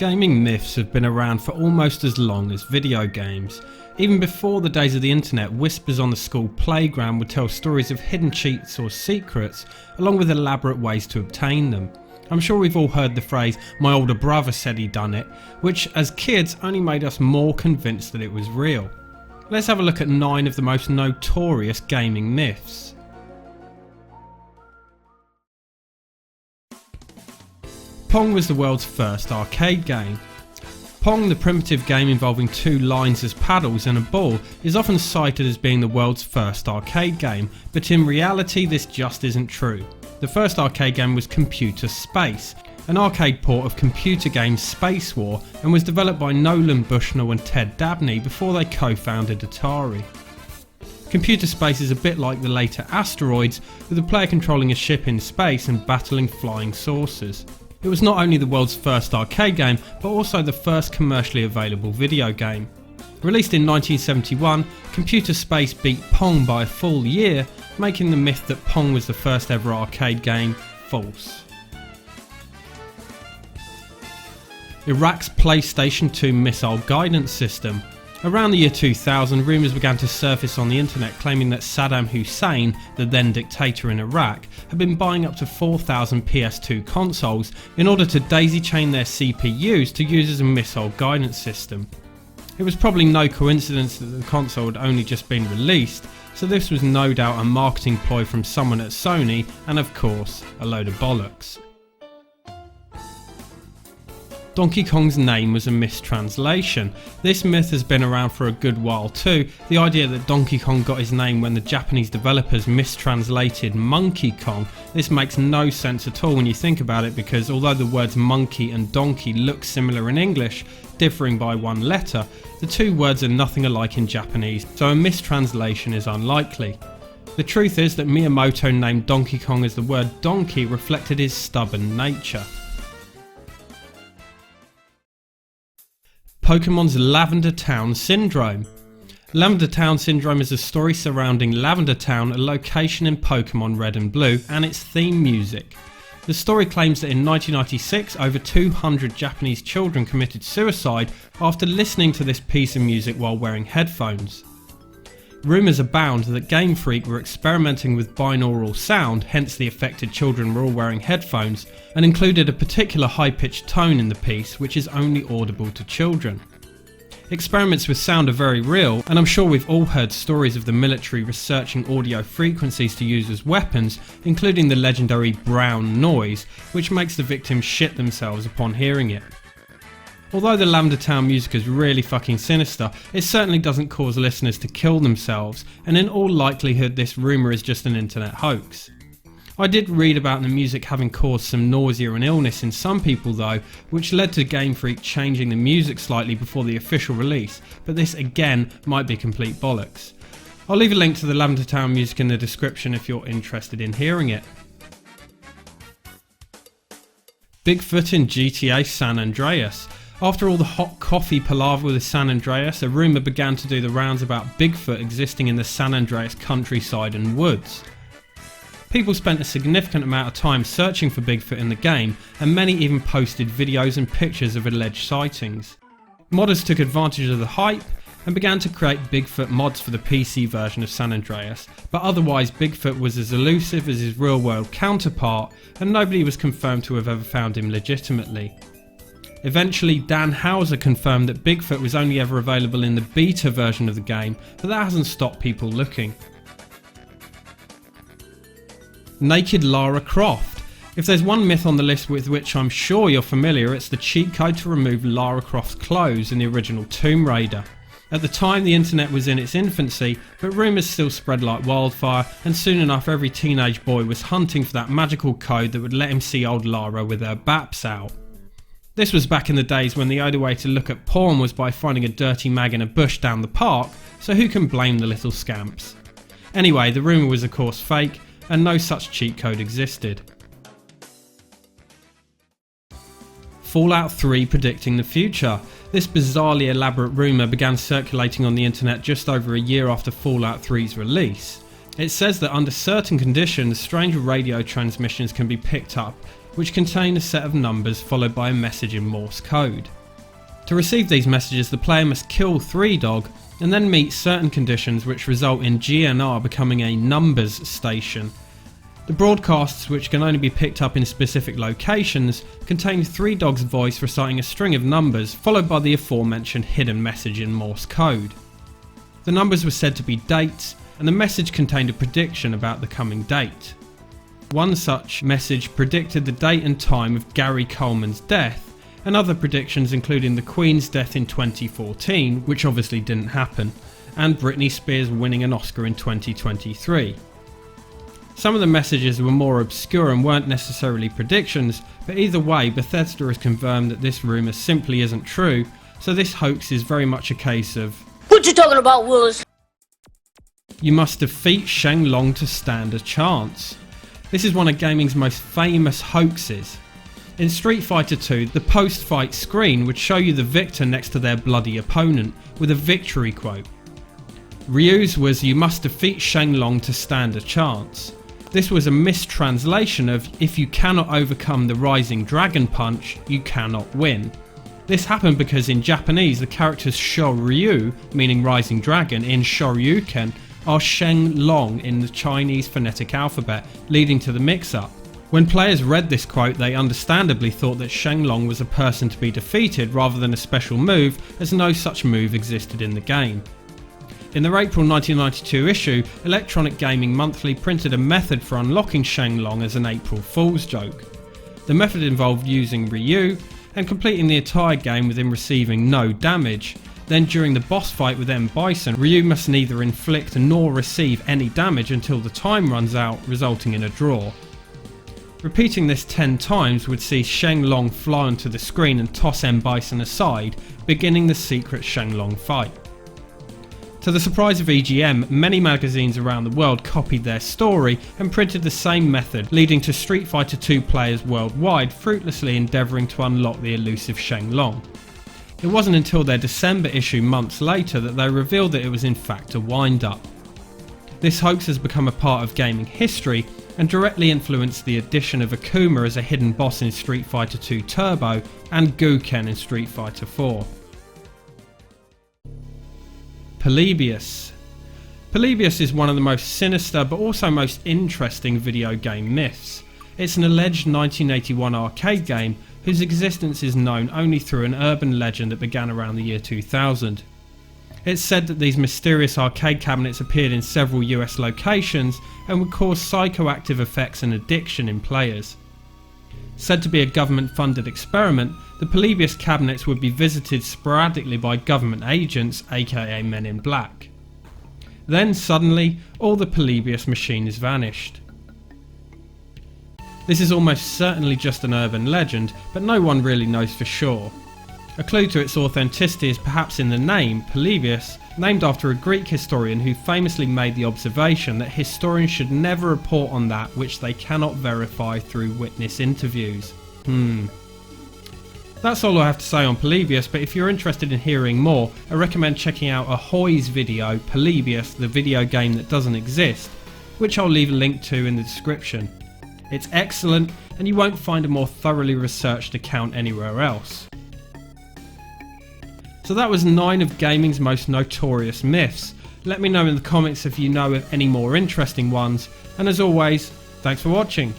Gaming myths have been around for almost as long as video games. Even before the days of the internet, whispers on the school playground would tell stories of hidden cheats or secrets, along with elaborate ways to obtain them. I'm sure we've all heard the phrase, "my older brother said he done it," which as kids only made us more convinced that it was real. Let's have a look at 9 of the most notorious gaming myths. Pong was the world's first arcade game. Pong, the primitive game involving 2 lines as paddles and a ball, is often cited as being the world's first arcade game, but in reality this just isn't true. The first arcade game was Computer Space, an arcade port of computer game Space War, and was developed by Nolan Bushnell and Ted Dabney before they co-founded Atari. Computer Space is a bit like the later Asteroids, with the player controlling a ship in space and battling flying saucers. It was not only the world's first arcade game, but also the first commercially available video game. Released in 1971, Computer Space beat Pong by a full year, making the myth that Pong was the first ever arcade game false. Iraq's PlayStation 2 missile guidance system. Around the year 2000, rumours began to surface on the internet claiming that Saddam Hussein, the then dictator in Iraq, had been buying up to 4,000 PS2 consoles in order to daisy chain their CPUs to use as a missile guidance system. It was probably no coincidence that the console had only just been released, so this was no doubt a marketing ploy from someone at Sony, and of course, a load of bollocks. Donkey Kong's name was a mistranslation. This myth has been around for a good while too. The idea that Donkey Kong got his name when the Japanese developers mistranslated Monkey Kong. This makes no sense at all when you think about it, because although the words monkey and donkey look similar in English, differing by one letter, the 2 words are nothing alike in Japanese, so a mistranslation is unlikely. The truth is that Miyamoto named Donkey Kong as the word donkey reflected his stubborn nature. Pokemon's Lavender Town Syndrome. Lavender Town Syndrome is a story surrounding Lavender Town, a location in Pokemon Red and Blue, and its theme music. The story claims that in 1996 over 200 Japanese children committed suicide after listening to this piece of music while wearing headphones. Rumours abound that Game Freak were experimenting with binaural sound, hence the affected children were all wearing headphones, and included a particular high-pitched tone in the piece which is only audible to children. Experiments with sound are very real, and I'm sure we've all heard stories of the military researching audio frequencies to use as weapons, including the legendary brown noise, which makes the victims shit themselves upon hearing it. Although the Lavender Town music is really fucking sinister, it certainly doesn't cause listeners to kill themselves, and in all likelihood this rumour is just an internet hoax. I did read about the music having caused some nausea and illness in some people though, which led to Game Freak changing the music slightly before the official release, but this again might be complete bollocks. I'll leave a link to the Lavender Town music in the description if you're interested in hearing it. Bigfoot in GTA San Andreas. After all the hot coffee palaver with the San Andreas, a rumour began to do the rounds about Bigfoot existing in the San Andreas countryside and woods. People spent a significant amount of time searching for Bigfoot in the game, and many even posted videos and pictures of alleged sightings. Modders took advantage of the hype and began to create Bigfoot mods for the PC version of San Andreas, but otherwise Bigfoot was as elusive as his real world counterpart, and nobody was confirmed to have ever found him legitimately. Eventually, Dan Houser confirmed that Bigfoot was only ever available in the beta version of the game, but that hasn't stopped people looking. Naked Lara Croft. If there's one myth on the list with which I'm sure you're familiar, it's the cheat code to remove Lara Croft's clothes in the original Tomb Raider. At the time the internet was in its infancy, but rumours still spread like wildfire, and soon enough every teenage boy was hunting for that magical code that would let him see old Lara with her baps out. This was back in the days when the only way to look at porn was by finding a dirty mag in a bush down the park, so who can blame the little scamps? Anyway, the rumour was of course fake, and no such cheat code existed. Fallout 3 predicting the future. This bizarrely elaborate rumour began circulating on the internet just over a year after Fallout 3's release. It says that under certain conditions, strange radio transmissions can be picked up which contain a set of numbers followed by a message in Morse code. To receive these messages, the player must kill 3 dog and then meet certain conditions which result in GNR becoming a numbers station. The broadcasts, which can only be picked up in specific locations, contain 3 dogs' voice reciting a string of numbers followed by the aforementioned hidden message in Morse code. The numbers were said to be dates, and the message contained a prediction about the coming date. One such message predicted the date and time of Gary Coleman's death, and other predictions including the Queen's death in 2014, which obviously didn't happen, and Britney Spears winning an Oscar in 2023. Some of the messages were more obscure and weren't necessarily predictions, but either way Bethesda has confirmed that this rumour simply isn't true, so this hoax is very much a case of "What you talking about, Willis?" You must defeat Shenlong to stand a chance. This is one of gaming's most famous hoaxes. In Street Fighter 2, the post-fight screen would show you the victor next to their bloody opponent, with a victory quote. Ryu's was "You must defeat Shenlong to stand a chance." This was a mistranslation of "If you cannot overcome the rising dragon punch, you cannot win." This happened because in Japanese the characters Shoryu, meaning rising dragon, in Shoryuken are Shenlong in the Chinese phonetic alphabet, leading to the mix-up. When players read this quote, they understandably thought that Shenlong was a person to be defeated rather than a special move, as no such move existed in the game. In their April 1992 issue, Electronic Gaming Monthly printed a method for unlocking Shenlong as an April Fool's joke. The method involved using Ryu and completing the entire game with him receiving no damage. Then during the boss fight with M. Bison, Ryu must neither inflict nor receive any damage until the time runs out, resulting in a draw. Repeating this 10 times would see Shenlong fly onto the screen and toss M. Bison aside, beginning the secret Shenlong fight. To the surprise of EGM, many magazines around the world copied their story and printed the same method, leading to Street Fighter 2 players worldwide fruitlessly endeavouring to unlock the elusive Shenlong. It wasn't until their December issue months later that they revealed that it was in fact a wind-up. This hoax has become a part of gaming history and directly influenced the addition of Akuma as a hidden boss in Street Fighter 2 Turbo and Guken in Street Fighter 4. Polybius. Polybius is one of the most sinister but also most interesting video game myths. It's an alleged 1981 arcade game whose existence is known only through an urban legend that began around the year 2000. It's said that these mysterious arcade cabinets appeared in several US locations and would cause psychoactive effects and addiction in players. Said to be a government-funded experiment, the Polybius cabinets would be visited sporadically by government agents, aka Men in Black. Then suddenly, all the Polybius machines vanished. This is almost certainly just an urban legend, but no one really knows for sure. A clue to its authenticity is perhaps in the name, Polybius, named after a Greek historian who famously made the observation that historians should never report on that which they cannot verify through witness interviews. That's all I have to say on Polybius, but if you're interested in hearing more, I recommend checking out Ahoy's video, Polybius, the video game that doesn't exist, which I'll leave a link to in the description. It's excellent, and you won't find a more thoroughly researched account anywhere else. So that was 9 of gaming's most notorious myths. Let me know in the comments if you know of any more interesting ones, and as always, thanks for watching.